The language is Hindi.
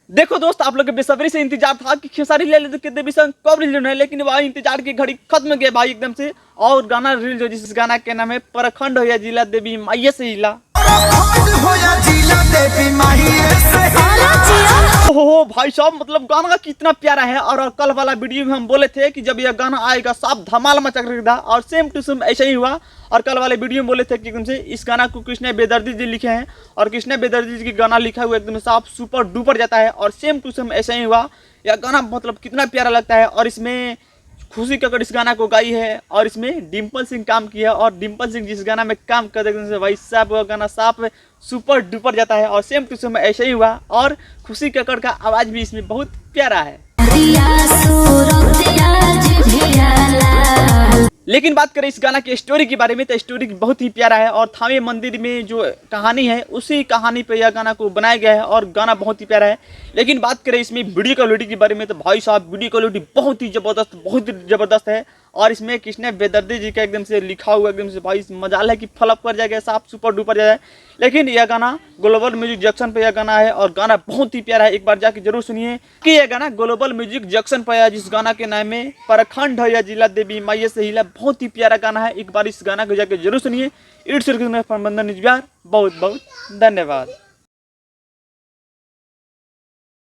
देखो दोस्त, आप लोग के बेसब्री से इंतजार था कि खेसारी लाल के देवी संग कब रिलीज होना है, लेकिन भाई इंतजार की घड़ी खत्म गया भाई एकदम से। और गाना रिलीज हो जिस गाना के नाम है परखंड हो या जिला देवी माइये से हिला। ओहो भाई साहब, मतलब गाना का कितना प्यारा है। और कल वाला वीडियो में हम बोले थे कि जब यह गाना आएगा सब धमाल मचक रहेगा, और सेम टू सेम ऐसा ही हुआ। और कल वाले वीडियो में बोले थे कि एकदम से इस गाना को कृष्ण बेदर्दी जी लिखे हैं, और कृष्ण बेदर्दी जी की गाना लिखा हुआ एकदम साफ सुपर डुपर जाता है। और सेम टू सेम ऐसा ही हुआ। यह गाना मतलब कितना प्यारा लगता है। और इसमें खुशी कक्कड़ इस गाना को गाई है, और इसमें डिम्पल सिंह काम किया। और डिम्पल सिंह जिस गाना में काम कर देते हैं भाई साहब, वह गाना साफ सुपर डुपर जाता है। और सेम टू सेम ऐसा ही हुआ। और खुशी कक्कड़ का आवाज़ भी इसमें बहुत प्यारा है। लेकिन बात करें इस गाना की स्टोरी के बारे में, तो स्टोरी बहुत ही प्यारा है। और थावे मंदिर में जो कहानी है उसी कहानी पे यह गाना को बनाया गया है, और गाना बहुत ही प्यारा है। लेकिन बात करें इसमें वीडियो क्वालिटी के बारे में, तो भाई साहब वीडियो क्वालिटी बहुत ही ज़बरदस्त है। और इसमें कृष्ण बेदर्दी जी का एकदम से लिखा हुआ एकदम से भाई मजाल है कि फलप कर जाएगा, साफ सुपर डुपर जाएगा। लेकिन यह गाना ग्लोबल म्यूजिक जंक्शन पे यह गाना है, और गाना बहुत ही प्यारा है। एक बार जाके जरूर सुनिए कि यह गाना ग्लोबल म्यूजिक जंक्शन पे है, जिस गाना के नाम में परखंड है या जिला देवी माइये से हिला। बहुत ही प्यारा गाना है। एक बार इस गाना को जाके जरूर सुनिए। इट्स बहुत बहुत धन्यवाद।